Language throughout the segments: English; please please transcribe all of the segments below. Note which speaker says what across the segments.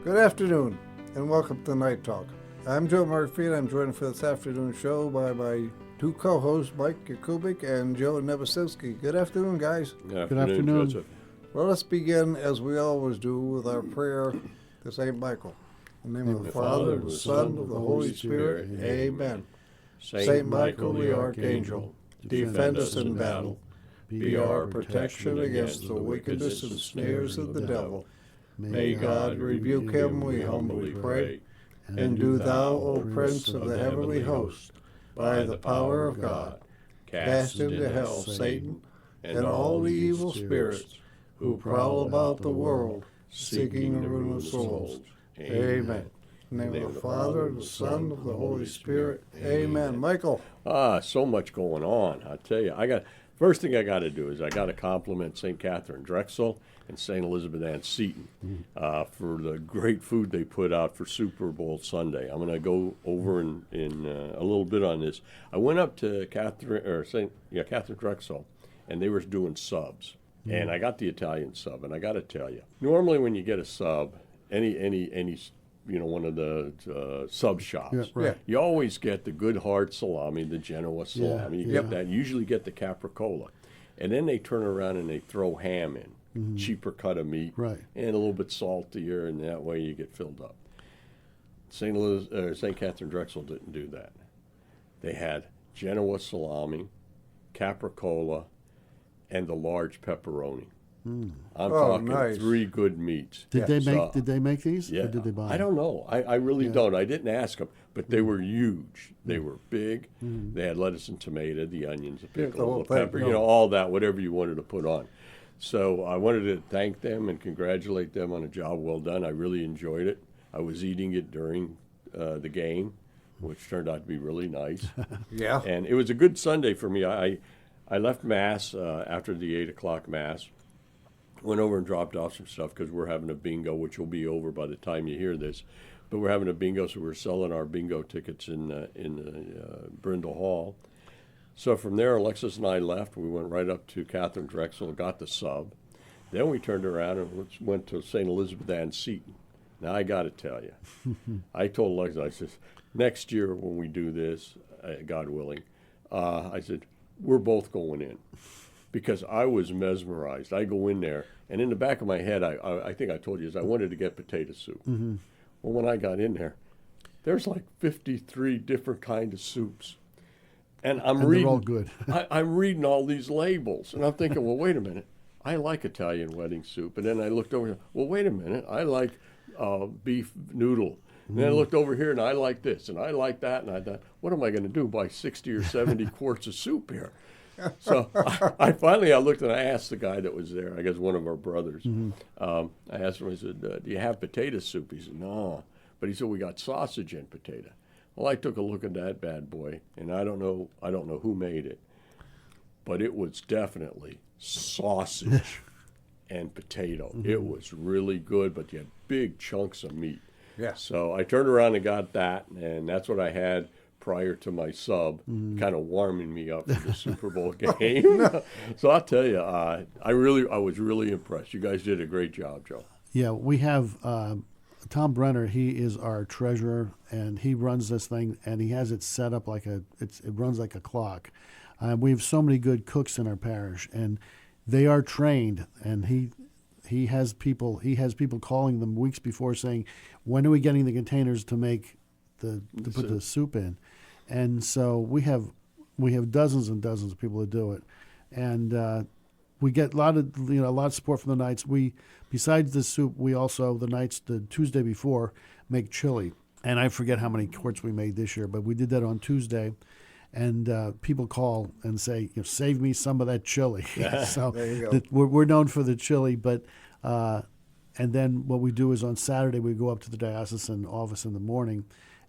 Speaker 1: Good afternoon, and welcome to Night Talk. I'm Joe Murphy, and I'm joined for this afternoon show by my two co-hosts, Mike Yakubik and Joe Nebasowski. Good afternoon, guys.
Speaker 2: Good afternoon.
Speaker 3: Joseph.
Speaker 1: Well, let's begin, as we always do, with our prayer to St. Michael. In the name of the Father, and the Son, and of the Holy Spirit. Amen.
Speaker 3: Saint Michael the Archangel, defend us in battle. Be our protection against the wickedness and snares of the devil. May God rebuke him, we humbly pray.
Speaker 1: And do thou, O Prince of the heavenly host, by the power of God, cast into hell Satan and all the evil spirits who prowl about the world, seeking the ruin of souls. Amen. In the name of the Father, and the Son, and of the Holy Spirit. Amen. Michael.
Speaker 3: So much going on. I tell you, first thing I got to do is I got to compliment St. Catherine Drexel and St. Elizabeth Ann Seton for the great food they put out for Super Bowl Sunday. I'm going to go over in a little bit on this. I went up to Catherine Drexel, and they were doing subs, and I got the Italian sub, and I got to tell you, normally when you get a sub, any one of the sub shops.
Speaker 2: Yeah, right.
Speaker 3: You always get the good hard salami, the Genoa salami. You get that. You usually get the capricola. And then they turn around and they throw ham in, cheaper cut of meat,
Speaker 2: Right.
Speaker 3: and a little bit saltier, and that way you get filled up. St. Catherine Drexel didn't do that. They had Genoa salami, capricola, and the large pepperoni. I'm talking
Speaker 1: nice.
Speaker 3: 3 good meats.
Speaker 2: Did they make these?
Speaker 3: Yeah,
Speaker 2: Or did they buy them?
Speaker 3: I don't know. I really don't. I didn't ask them, but they were huge. They were big. They had lettuce and tomato, the onions, the
Speaker 1: the
Speaker 3: pickle,
Speaker 1: whole
Speaker 3: the
Speaker 1: thing,
Speaker 3: pepper, all that, whatever you wanted to put on. So I wanted to thank them and congratulate them on a job well done. I really enjoyed it. I was eating it during the game, which turned out to be really nice.
Speaker 1: Yeah.
Speaker 3: And it was a good Sunday for me. I left Mass after the 8 o'clock Mass. Went over and dropped off some stuff because we're having a bingo, which will be over by the time you hear this. But we're having a bingo, so we're selling our bingo tickets in Brindle Hall. So from there, Alexis and I left. We went right up to Catherine Drexel, got the sub. Then we turned around and went to St. Elizabeth Ann Seton. Now, I got to tell you, I told Alexis, I said, next year when we do this, God willing, I said, we're both going in. Because I was mesmerized. I go in there, and in the back of my head, I think I told you, I wanted to get potato soup. Well, when I got in there, there's like 53 different kind of soups. And I'm reading.
Speaker 2: They're all good.
Speaker 3: I'm reading all these labels, and I'm thinking, well, wait a minute. I like Italian wedding soup. And then I looked over here, well, wait a minute. I like beef noodle. And then I looked over here, and I like this, and I like that. And I thought, what am I going to do, buy 60 or 70 quarts of soup here? So I finally looked and I asked the guy that was there, I guess one of our brothers. I asked him, I said, do you have potato soup? He said, no. But he said, we got sausage and potato. Well, I took a look at that bad boy, and I don't know who made it, but it was definitely sausage and potato. It was really good, but you had big chunks of meat.
Speaker 1: Yeah.
Speaker 3: So I turned around and got that, and that's what I had prior to my sub, kind of warming me up for the Super Bowl game. So I'll tell you, I was really impressed. You guys did a great job, Joe.
Speaker 2: Yeah, we have Tom Brenner. He is our treasurer, and he runs this thing, and he has it set up like it runs like a clock. We have so many good cooks in our parish, and they are trained, and he has people calling them weeks before saying, when are we getting the containers to make to put the soup in? And so we have dozens and dozens of people that do it, and we get a lot of support from the Knights. We, besides the soup, we also the Tuesday before make chili, and I forget how many quarts we made this year, but we did that on Tuesday, and people call and say, save me some of that chili. So
Speaker 1: There you go.
Speaker 2: we're known for the chili, but. And then what we do is on Saturday we go up to the diocesan office in the morning,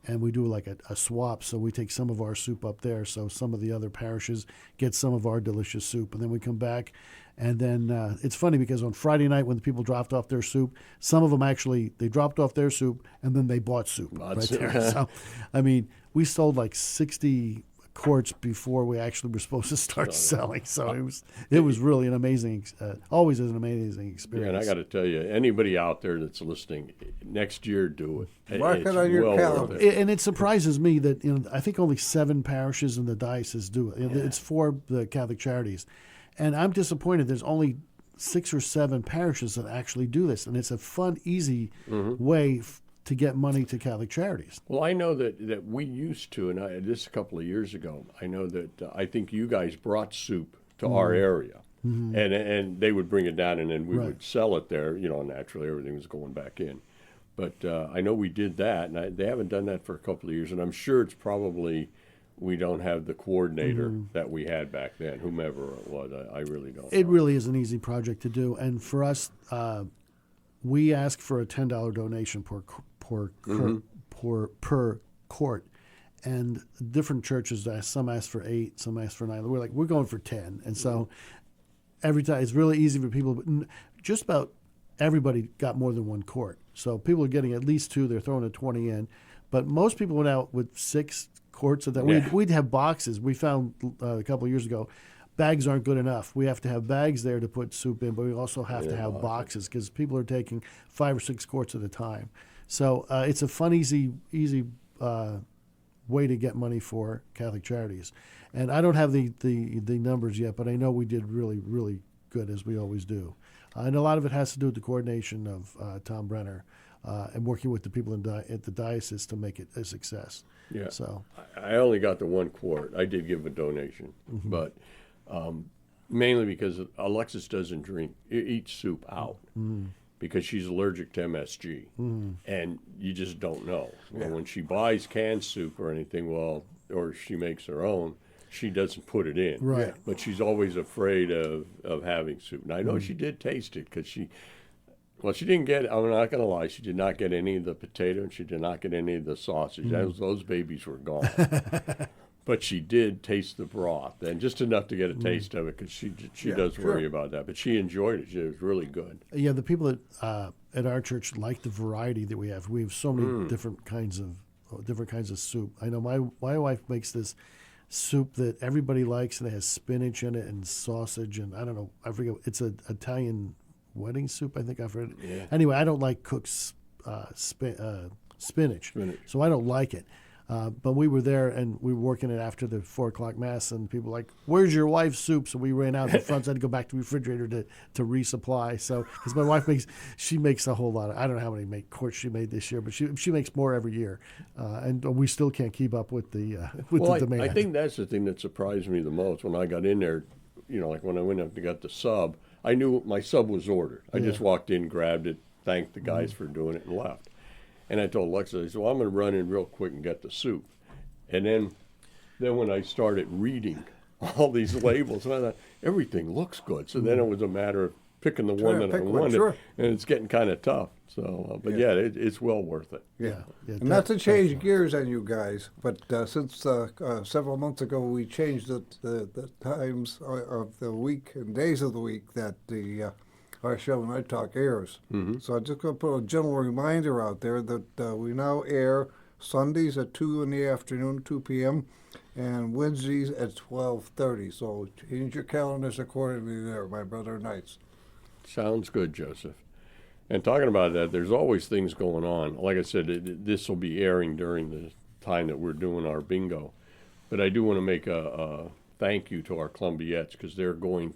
Speaker 2: and we do like a swap. So we take some of our soup up there, so some of the other parishes get some of our delicious soup, and then we come back. And then it's funny because on Friday night when the people dropped off their soup, some of them they dropped off their soup and then they bought soup right there. So, I mean, we sold like 60 quarts before we actually were supposed to start selling. So it was really an amazing, always is an amazing experience.
Speaker 3: Yeah, and I got to tell you, anybody out there that's listening, next year do it.
Speaker 1: Mark it on your calendar.
Speaker 2: And it surprises me that I think only 7 parishes in the diocese do it. It's for the Catholic Charities, and I'm disappointed. There's only 6 or 7 parishes that actually do this, and it's a fun, easy way to get money to Catholic Charities.
Speaker 3: Well, I know that we used to, and this a couple of years ago, I know that I think you guys brought soup to our area, and they would bring it down, and then we would sell it there. Naturally, everything was going back in. But I know we did that, and they haven't done that for a couple of years, and I'm sure it's probably we don't have the coordinator that we had back then, whomever it was. I really don't know.
Speaker 2: It really is an easy project to do, and for us, we ask for a $10 donation per court, and different churches, some ask for 8, some ask for 9. We're going for 10, and so every time it's really easy for people. But just about everybody got more than 1 quart, so people are getting at least 2. They're throwing a 20 in, but most people went out with 6 quarts of that.
Speaker 3: Yeah.
Speaker 2: We'd have boxes. We found a couple of years ago. Bags aren't good enough. We have to have bags there to put soup in, but we also have to have boxes because people are taking 5 or 6 quarts at a time. So it's a fun, easy way to get money for Catholic Charities. And I don't have the numbers yet, but I know we did really, really good, as we always do. And a lot of it has to do with the coordination of Tom Brenner and working with the people at the diocese to make it a success.
Speaker 3: Yeah.
Speaker 2: So
Speaker 3: I only got the 1 quart. I did give a donation, but mainly because Alexis doesn't eat soup out because she's allergic to MSG, and you just don't know.
Speaker 1: Yeah.
Speaker 3: When she buys canned soup or anything, or she makes her own, she doesn't put it in.
Speaker 2: Right.
Speaker 3: But she's always afraid of having soup. And I know she did taste it because she didn't get, I'm not going to lie, she did not get any of the potato and she did not get any of the sausage. Those babies were gone. But she did taste the broth, and just enough to get a taste of it because she does worry about that. But she enjoyed it. It was really good.
Speaker 2: Yeah, the people at our church like the variety that we have. We have so many different kinds of soup. I know my wife makes this soup that everybody likes, and it has spinach in it and sausage, and I don't know, I forget. It's an Italian wedding soup, I think I've heard.
Speaker 3: Yeah.
Speaker 2: Anyway, I don't like cooked spinach, so I don't like it. But we were there, and we were working it after the 4 o'clock mass, and people were like, "Where's your wife's soup?" So we ran out in the front, so I had to go back to the refrigerator to resupply. So, because my wife makes a whole lot of, I don't know how many quarts she made this year, but she makes more every year, and we still can't keep up with the demand.
Speaker 3: I think that's the thing that surprised me the most when I got in there. Like when I went up to get the sub, I knew my sub was ordered. I just walked in, grabbed it, thanked the guys for doing it, and left. And I told Alexa, I said, well, I'm going to run in real quick and get the soup. And then when I started reading all these labels, and I thought, everything looks good. So then it was a matter of picking the one that I wanted, and it's getting kind of tough. So, but it's well worth it.
Speaker 1: Yeah. And not to change gears on you guys, but since several months ago we changed the times of the week and days of the week that our show Night Talk airs. So I'm just going to put a gentle reminder out there that we now air Sundays at 2 in the afternoon, 2 p.m., and Wednesdays at 12:30. So change your calendars accordingly there, my brother Knights.
Speaker 3: Sounds good, Joseph. And talking about that, there's always things going on. Like I said, this will be airing during the time that we're doing our bingo. But I do want to make a thank you to our Columbiettes because they're going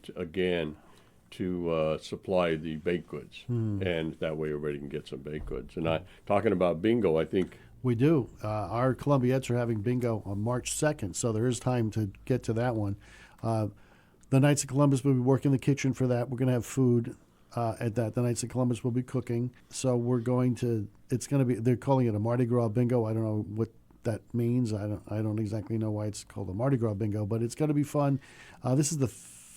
Speaker 3: to supply the baked goods, and that way everybody can get some baked goods. And talking about bingo, I think
Speaker 2: we do. Our Columbiettes are having bingo on March 2nd, so there is time to get to that one. The Knights of Columbus will be working in the kitchen for that. We're going to have food at that. The Knights of Columbus will be cooking. So they're calling it a Mardi Gras bingo. I don't know what that means. I don't exactly know why it's called a Mardi Gras bingo, but it's going to be fun. This is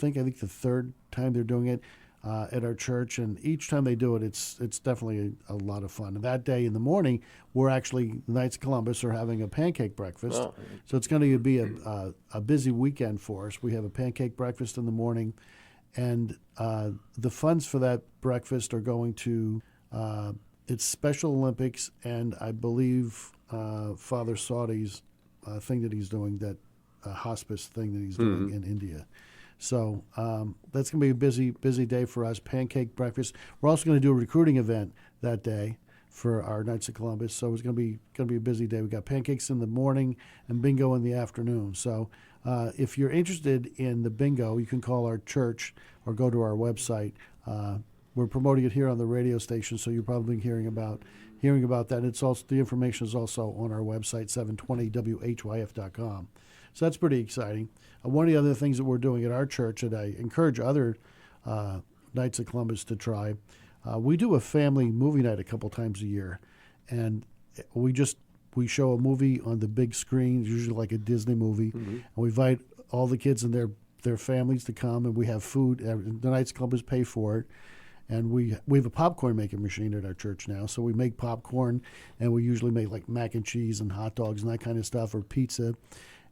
Speaker 2: I think the 3rd time they're doing it at our church, and each time they do it, it's definitely a lot of fun. And that day in the morning, the Knights of Columbus are having a pancake breakfast. Oh. So it's going to be a busy weekend for us. We have a pancake breakfast in the morning, and the funds for that breakfast are going to it's Special Olympics, and I believe Father Saudi's thing that he's doing that hospice thing that he's doing in India. So that's going to be a busy day for us. Pancake breakfast. We're also going to do a recruiting event that day for our Knights of Columbus. So it's going to be a busy day. We got pancakes in the morning and bingo in the afternoon. So if you're interested in the bingo, you can call our church or go to our website. We're promoting it here on the radio station, so you're probably hearing about that. It's also, the information is also on our website, 720whyf.com. So that's pretty exciting. One of the other things that we're doing at our church that I encourage other Knights of Columbus to try, we do a family movie night a couple times a year, and we show a movie on the big screen, usually like a Disney movie, and we invite all the kids and their families to come, and we have food. The Knights of Columbus pay for it. And we have a popcorn making machine at our church now, so we make popcorn, and we usually make like mac and cheese and hot dogs and that kind of stuff, or pizza.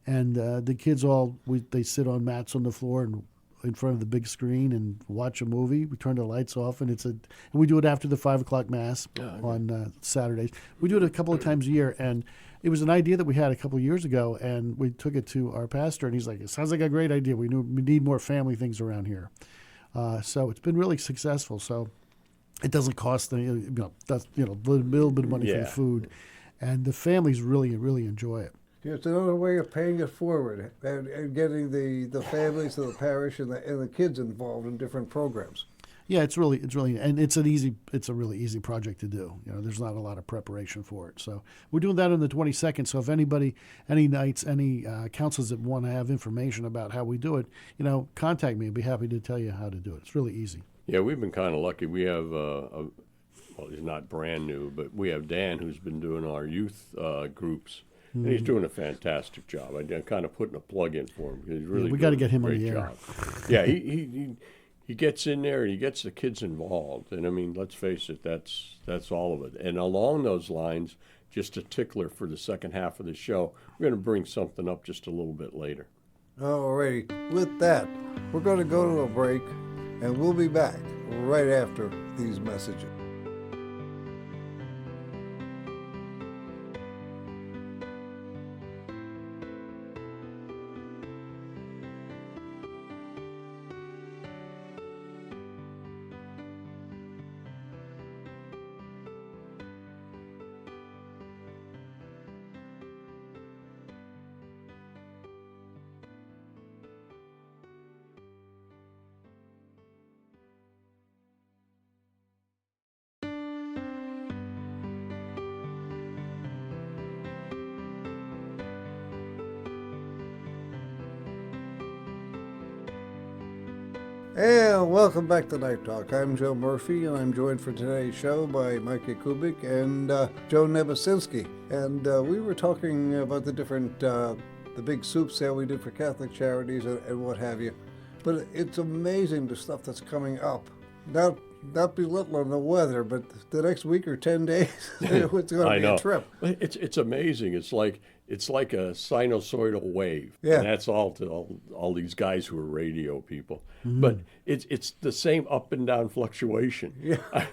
Speaker 2: And the kids they sit on mats on the floor and in front of the big screen and watch a movie. We turn the lights off, and we do it after the 5 o'clock mass on Saturdays. We do it a couple of times a year, and it was an idea that we had a couple of years ago, and we took it to our pastor, and he's like, "It sounds like a great idea. We need more family things around here." So it's been really successful. So it doesn't cost a little bit of money for the food, and the families really enjoy it.
Speaker 1: It's another way of paying it forward and getting the families of the parish and the kids involved in different programs.
Speaker 2: Yeah, it's really, and it's a really easy project to do. There's not a lot of preparation for it. So we're doing that on the 22nd. So if anybody, any Knights, any councils that want to have information about how we do it, contact me. I'd be happy to tell you how to do it. It's really easy.
Speaker 3: Yeah, we've been kind of lucky. We have, he's not brand new, but we have Dan who's been doing our youth groups. And he's doing a fantastic job. I'm kind of putting a plug in for him. He's really
Speaker 2: we got to get him
Speaker 3: on
Speaker 2: the air.
Speaker 3: Yeah, he gets in there and he gets the kids involved. And I mean, let's face it, that's all of it. And along those lines, just a tickler for the second half of the show, we're going to bring something up just a little bit later.
Speaker 1: All righty. With that, we're going to go to a break, and we'll be back right after these messages. And welcome back to Night Talk. I'm Joe Murphy, and I'm joined for today's show by Mike Kubik and Joe Nebesinski. And we were talking about the different, the big soup sale we did for Catholic charities and what have you. But it's amazing the stuff that's coming up. Not belittling the weather, but the next week or 10 days, it's going to be a trip.
Speaker 3: It's amazing. It's like a sinusoidal wave.
Speaker 1: Yeah.
Speaker 3: And that's all to all these guys who are radio people. Mm-hmm. But it's the same up and down fluctuation.
Speaker 1: Yeah.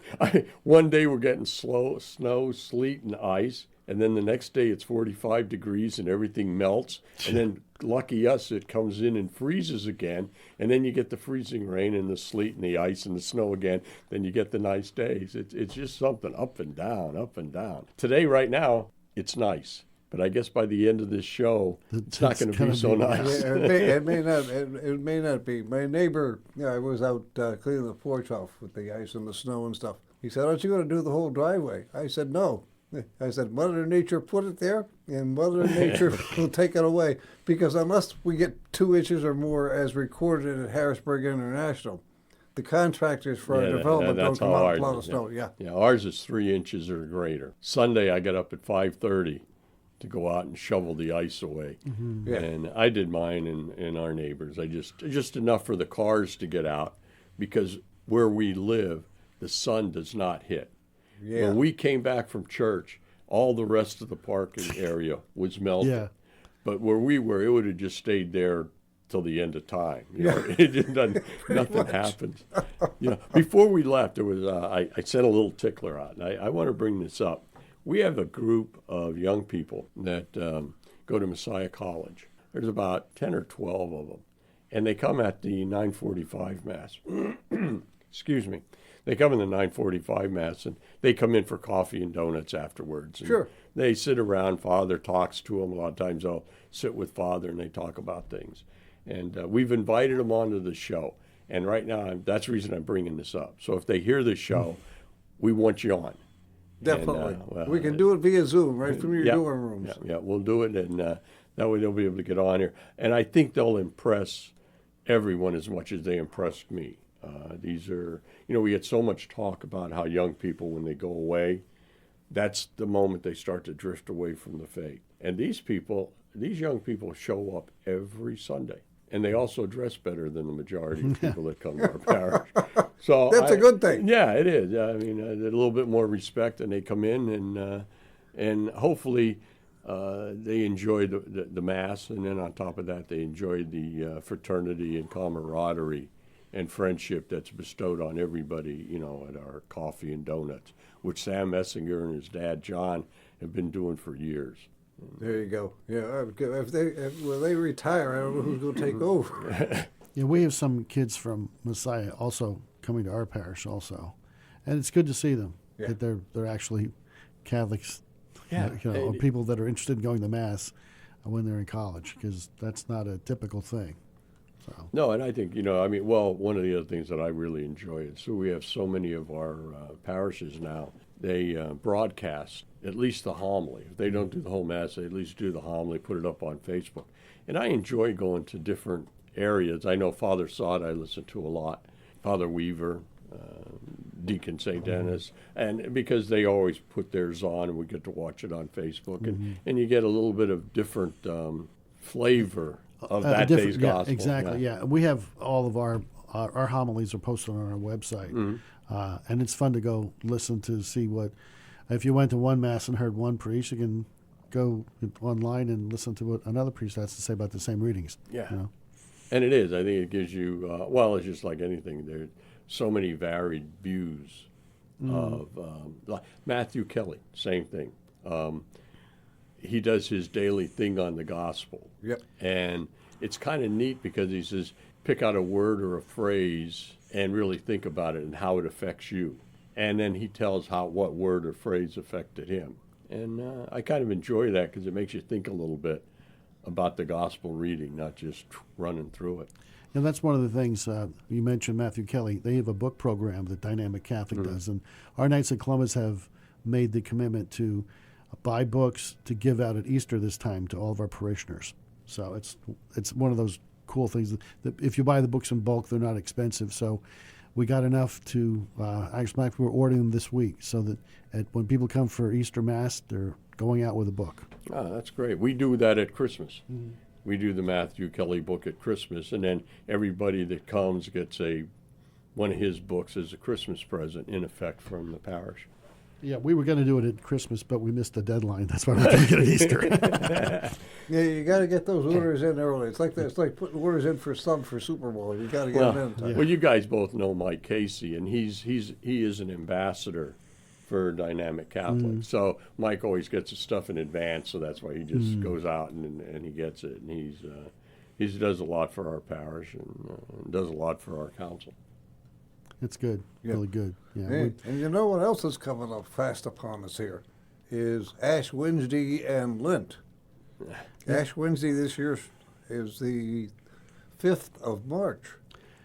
Speaker 3: One day we're getting snow, sleet, and ice. And then the next day it's 45 degrees and everything melts. And then lucky us, it comes in and freezes again. And then you get the freezing rain and the sleet and the ice and the snow again. Then you get the nice days. It's just something up and down, up and down. Today, right now, it's nice. But I guess by the end of this show, it's not going to be so nice.
Speaker 1: Yeah, it may not be. My neighbor, I was out cleaning the porch off with the ice and the snow and stuff. He said, "Aren't you going to do the whole driveway?" I said, "No." I said, Mother Nature put it there, and Mother Nature will take it away. Because unless we get 2 inches or more as recorded at Harrisburg International, the contractors for our development don't come out and plow the snow. Yeah,
Speaker 3: ours is 3 inches or greater. Sunday, I got up at 5:30 to go out and shovel the ice away. Mm-hmm. Yeah. And I did mine and our neighbors. I just enough for the cars to get out, because where we live, the sun does not hit. Yeah. When we came back from church, all the rest of the parking area was melted. Yeah. But where we were, it would have just stayed there till the end of time. Nothing happens. Before we left, there was I sent a little tickler out, and I want to bring this up. We have a group of young people that go to Messiah College. There's about 10 or 12 of them. And they come at the 9:45 Mass. Excuse me. They come in the 9:45 Mass, and they come in for coffee and donuts afterwards. And
Speaker 1: Sure.
Speaker 3: they sit around. Father talks to them. A lot of times they'll sit with Father, and they talk about things. And we've invited them onto the show. And right now, that's the reason I'm bringing this up. So if they hear the show, we want you on.
Speaker 1: Definitely.
Speaker 3: And,
Speaker 1: we can do it via Zoom right from your
Speaker 3: yeah,
Speaker 1: dorm rooms.
Speaker 3: Yeah, we'll do it, and that way they'll be able to get on here. And I think they'll impress everyone as much as they impressed me. These are, we get so much talk about how young people, when they go away, that's the moment they start to drift away from the faith. And these young people show up every Sunday. And they also dress better than the majority of people that come to our parish. So
Speaker 1: That's a good thing.
Speaker 3: Yeah, it is. I mean, a little bit more respect, and they come in, and hopefully they enjoy the Mass, and then on top of that, they enjoy the fraternity and camaraderie and friendship that's bestowed on everybody, at our coffee and donuts, which Sam Messinger and his dad, John, have been doing for years.
Speaker 1: There you go. Yeah, when they retire, I don't know who's going to take over.
Speaker 2: Yeah, we have some kids from Messiah also coming to our parish also, and it's good to see them.
Speaker 1: Yeah.
Speaker 2: That they're actually Catholics,
Speaker 3: Yeah.
Speaker 2: or people that are interested in going to Mass when they're in college, because that's not a typical thing. So.
Speaker 3: No, and I think, one of the other things that I really enjoy is, so we have so many of our parishes now, they broadcast at least the homily. If they don't do the whole Mass, they at least do the homily, put it up on Facebook. And I enjoy going to different areas. I know Father Sod I listen to a lot, Father Weaver, Deacon St. Dennis, and because they always put theirs on and we get to watch it on Facebook, and you get a little bit of different flavor of that day's gospel.
Speaker 2: Exactly, yeah. We have all of our homilies are posted on our website, and it's fun to go listen to see what. If you went to one Mass and heard one priest, you can go online and listen to what another priest has to say about the same readings.
Speaker 3: Yeah.
Speaker 2: And
Speaker 3: it is. I think it gives you, it's just like anything. There's so many varied views of, like Matthew Kelly, same thing. He does his daily thing on the gospel.
Speaker 1: Yep.
Speaker 3: And it's kind of neat because he says, pick out a word or a phrase and really think about it and how it affects you. And then he tells what word or phrase affected him. And I kind of enjoy that because it makes you think a little bit about the gospel reading, not just running through it.
Speaker 2: And that's one of the things you mentioned, Matthew Kelly. They have a book program that Dynamic Catholic does. And our Knights of Columbus have made the commitment to buy books to give out at Easter this time to all of our parishioners. So it's one of those cool things that if you buy the books in bulk, they're not expensive. So we got enough to, actually, we're ordering them this week so that when people come for Easter Mass, they're going out with a book.
Speaker 3: Oh, that's great. We do that at Christmas. We do the Matthew Kelly book at Christmas, and then everybody that comes gets one of his books as a Christmas present, in effect, from the parish.
Speaker 2: Yeah, we were going to do it at Christmas, but we missed the deadline. That's why we're doing it at Easter.
Speaker 1: Yeah, you got to get those orders in early. It's like putting orders in for Super Bowl. You got to get them in time.
Speaker 3: Well, you guys both know Mike Casey, and he is an ambassador for Dynamic Catholic. So Mike always gets his stuff in advance, so that's why he just goes out and he gets it. And he does a lot for our parish and does a lot for our council.
Speaker 2: It's good, really good. Yeah.
Speaker 1: And you know what else is coming up fast upon us here is Ash Wednesday and Lent. Ash Wednesday this year is the 5th of March.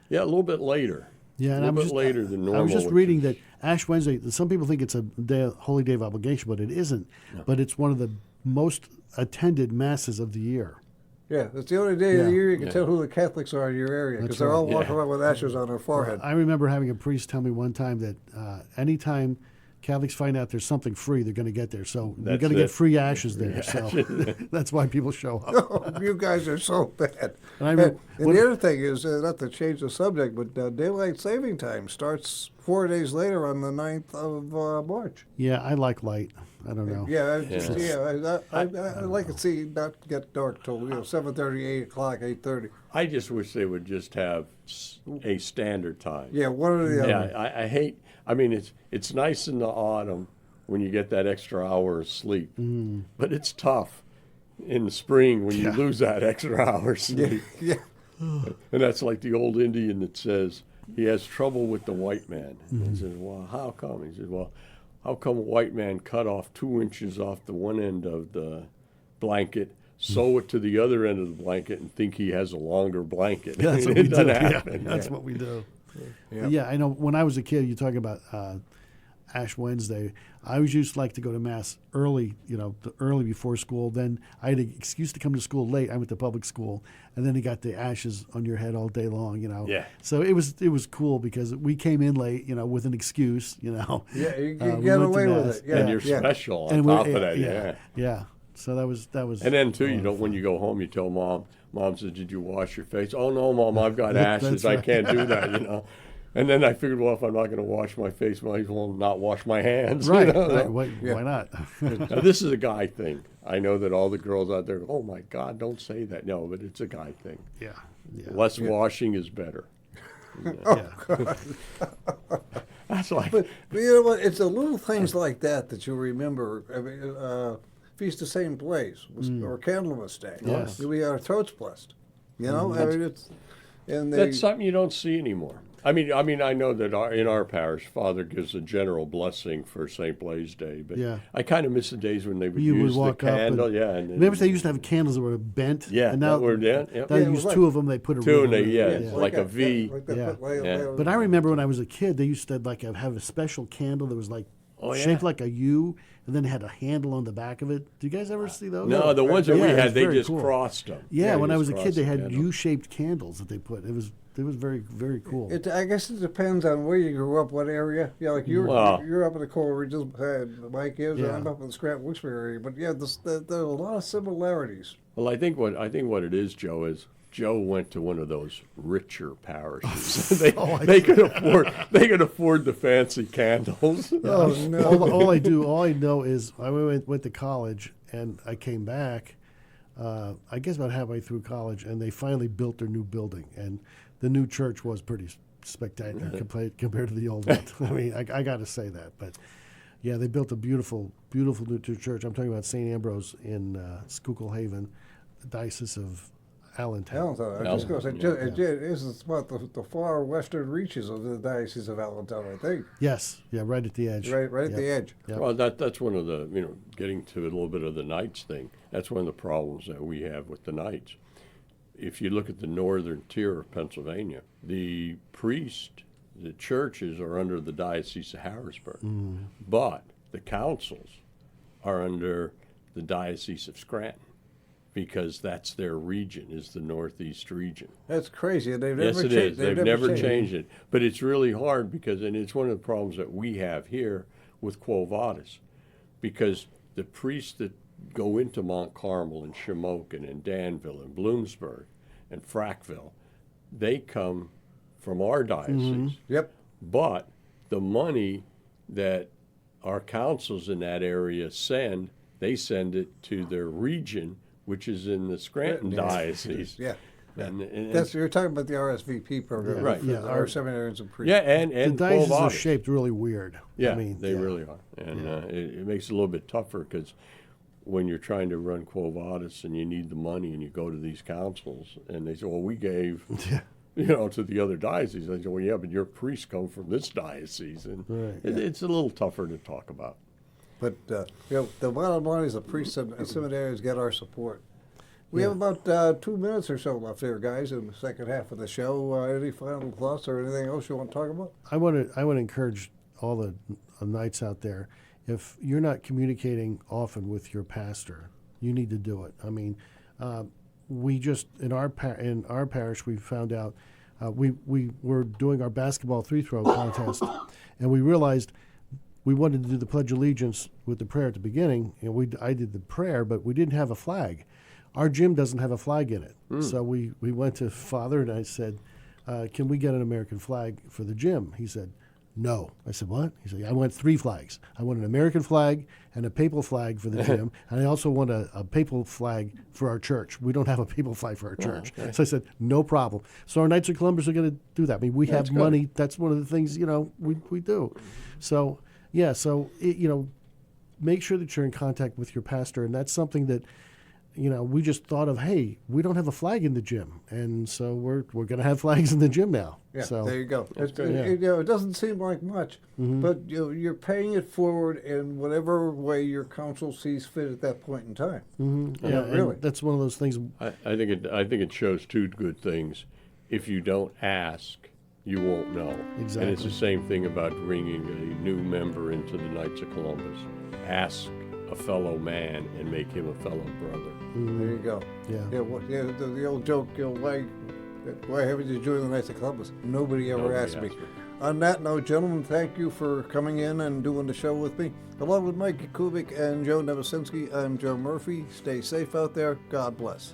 Speaker 3: Yeah, a little bit later.
Speaker 2: Yeah,
Speaker 3: a little bit later than normal.
Speaker 2: I was just reading that Ash Wednesday, some people think it's a holy day of obligation, but it isn't. No. But it's one of the most attended masses of the year.
Speaker 1: Yeah, it's the only day of the year you can tell who the Catholics are in your area, because they're all walking around with ashes on their forehead.
Speaker 2: I remember having a priest tell me one time that anytime Catholics find out there's something free, they're going to get there. So you're going to get free ashes there. So that's why people show up.
Speaker 1: Oh, you guys are so bad. And the other thing is, not to change the subject, but daylight saving time starts 4 days later on the 9th of March.
Speaker 2: Yeah, I like light. I don't know.
Speaker 1: I like to see not get dark till 7:30, 8 o'clock, 8:30.
Speaker 3: I just wish they would just have a standard time.
Speaker 1: Yeah, one or the other.
Speaker 3: Yeah, I hate. I mean, it's nice in the autumn when you get that extra hour of sleep, but it's tough in the spring when you lose that extra hour sleep.
Speaker 1: Yeah.
Speaker 3: And that's like the old Indian that says he has trouble with the white man. He says, well, how come? He says, well, how come a white man cut off 2 inches off the one end of the blanket, sew it to the other end of the blanket, and think he has a longer blanket?
Speaker 2: Yeah, that's what
Speaker 3: It
Speaker 2: we do.
Speaker 3: doesn't
Speaker 2: Yeah,
Speaker 3: happen.
Speaker 2: that's what we do.
Speaker 1: Yeah.
Speaker 2: Yeah, I know. When I was a kid, you talk about Ash Wednesday. I always used to like to go to mass early, early before school. Then I had an excuse to come to school late. I went to public school, and then you got the ashes on your head all day long.
Speaker 3: Yeah.
Speaker 2: So it was cool because we came in late, with an excuse.
Speaker 1: Yeah, you
Speaker 2: We
Speaker 1: get
Speaker 2: went
Speaker 1: away
Speaker 2: to
Speaker 1: with
Speaker 2: mass.
Speaker 1: it. Yeah,
Speaker 3: And you're
Speaker 1: yeah.
Speaker 3: special on
Speaker 2: And
Speaker 3: top of that. Yeah.
Speaker 2: Yeah. So that was.
Speaker 3: And then, too,
Speaker 2: a lot of
Speaker 3: when
Speaker 2: fun.
Speaker 3: you go home, you tell Mom says, did you wash your face? Oh, no, Mom, I've got ashes.
Speaker 2: That's
Speaker 3: I
Speaker 2: right.
Speaker 3: can't do that, And then I figured, well, if I'm not going to wash my face, might as well not wash my hands.
Speaker 2: Right.
Speaker 3: Right.
Speaker 2: Right. Why not?
Speaker 3: Now, this is a guy thing. I know that all the girls out there go, oh, my God, don't say that. No, but it's a guy thing.
Speaker 2: Yeah. Yeah.
Speaker 3: Less washing is better.
Speaker 2: Yeah.
Speaker 3: That's like,
Speaker 1: But you know what? It's the little things like that you remember. I mean, Feast of St. Blaise or Candlemas Day.
Speaker 2: Yes.
Speaker 1: We had our throats blessed. I mean, it's and they,
Speaker 3: that's something you don't see anymore. I mean, I know that in our parish, Father gives a general blessing for St. Blaise Day, but
Speaker 2: Yeah.
Speaker 3: I kind of miss the days when they would
Speaker 2: You would
Speaker 3: use the
Speaker 2: walk up
Speaker 3: candle.
Speaker 2: and-
Speaker 3: And
Speaker 2: Remember they used to have candles that were bent?
Speaker 3: Yeah,
Speaker 2: And now
Speaker 3: that were- yeah.
Speaker 2: they
Speaker 1: Yeah, it was
Speaker 2: use
Speaker 1: like-
Speaker 2: two of them. They put a
Speaker 3: Two,
Speaker 2: ring
Speaker 3: and
Speaker 2: on it.
Speaker 3: it's like a V.
Speaker 1: Like they
Speaker 2: Yeah.
Speaker 1: put
Speaker 3: Yeah.
Speaker 2: But I remember when I was a kid, they used to have a special candle that was like
Speaker 3: Oh, yeah.
Speaker 2: shaped like a U, and then it had a handle on the back of it. Do you guys ever see those?
Speaker 3: No, the ones that
Speaker 2: Yeah,
Speaker 3: we
Speaker 2: it was
Speaker 3: had, they
Speaker 2: very
Speaker 3: just
Speaker 2: cool.
Speaker 3: crossed them.
Speaker 2: Yeah, when I was a kid, they had
Speaker 3: you.
Speaker 2: U-shaped candles that they put. It was very, very cool.
Speaker 1: I guess it depends on where you grew up, what area. Yeah, like you're up in the coal regions, Mike is, and
Speaker 2: Yeah.
Speaker 1: I'm up in the Scranton-Wilkes-Barre area. But yeah, there are a lot of similarities.
Speaker 3: Well, I think what it is, Joe, is Joe went to one of those richer parishes. they could afford the fancy candles.
Speaker 1: Oh no!
Speaker 2: All I know is I went to college and I came back. I guess about halfway through college, and they finally built their new building, and the new church was pretty spectacular compared to the old one. I mean, I got to say that, but yeah, they built a beautiful, beautiful new church. I'm talking about St. Ambrose in Schuylkill Haven, the Diocese of Allentown.
Speaker 1: Allentown. I was just going to say, it is about the far western reaches of the Diocese of Allentown, I think.
Speaker 2: Yes, yeah, right at the edge.
Speaker 1: Right at the edge.
Speaker 2: Yep.
Speaker 3: Well, that's one of the, getting to a little bit of the Knights thing, that's one of the problems that we have with the Knights. If you look at the northern tier of Pennsylvania, the churches are under the Diocese of Harrisburg, but the councils are under the Diocese of Scranton, because that's their region, is the Northeast region.
Speaker 1: That's crazy. They've
Speaker 3: Yes,
Speaker 1: never
Speaker 3: it
Speaker 1: changed.
Speaker 3: is. They've never changed it. But it's really hard and it's one of the problems that we have here with Quo Vadis, because the priests that go into Mount Carmel and Shamokin and Danville and Bloomsburg and Frackville, they come from our diocese.
Speaker 1: Yep.
Speaker 3: But the money that our councils in that area send, they send it to their region, which is in the Scranton diocese.
Speaker 1: Yeah.
Speaker 3: And
Speaker 1: That's you're talking about the RSVP program,
Speaker 3: Right.
Speaker 1: For
Speaker 2: Yeah,
Speaker 1: our seminaries and priests.
Speaker 3: yeah, and
Speaker 2: The
Speaker 3: Quo
Speaker 2: dioceses are
Speaker 3: Vadis.
Speaker 2: shaped really weird.
Speaker 3: Yeah,
Speaker 2: I mean,
Speaker 3: they really are, and it makes it a little bit tougher because when you're trying to run Quo Vadis and you need the money and you go to these councils and they say, well, we gave, to the other diocese. I say, well, yeah, but your priests come from this diocese, and
Speaker 2: Right,
Speaker 3: it's a little tougher to talk about.
Speaker 1: But the bottom line is the priests and seminaries get our support. We have about 2 minutes or so left here, guys, in the second half of the show. Any final thoughts or anything else you want to talk about?
Speaker 2: I want to encourage all the knights out there. If you're not communicating often with your pastor, you need to do it. I mean, we just in our parish we found out we were doing our basketball 3-throw contest, and we realized we wanted to do the Pledge of Allegiance with the prayer at the beginning, and I did the prayer, but we didn't have a flag. Our gym doesn't have a flag in it, so we went to Father and I said, "Can we get an American flag for the gym?" He said, "No." I said, "What?" He said, "I want 3 flags. I want an American flag and a papal flag for the gym, and I also want a papal flag for our church. We don't have a papal flag for our church."
Speaker 3: Okay.
Speaker 2: So I said, "No problem." So our Knights of Columbus are going to do that. I mean, we have
Speaker 3: good.
Speaker 2: money. That's one of the things we do. So yeah, make sure that you're in contact with your pastor, and that's something that we just thought of, hey, we don't have a flag in the gym, and so we're going to have flags in the gym now.
Speaker 1: Yeah,
Speaker 2: So
Speaker 1: there you go.
Speaker 3: good.
Speaker 1: It doesn't seem like much, but you're paying it forward in whatever way your council sees fit at that point in time.
Speaker 2: yeah,
Speaker 1: really.
Speaker 2: and that's one of those things.
Speaker 3: I think it shows two good things. If you don't ask, you won't know.
Speaker 2: Exactly.
Speaker 3: And it's the same thing about bringing a new member into the Knights of Columbus. Ask a fellow man and make him a fellow brother.
Speaker 1: There you go.
Speaker 2: Yeah.
Speaker 1: The old joke, why haven't you joined the Knights of Columbus? Nobody ever asked me. On that note, gentlemen, thank you for coming in and doing the show with me. Along with Mike Kubik and Joe Nevesinski, I'm Joe Murphy. Stay safe out there. God bless.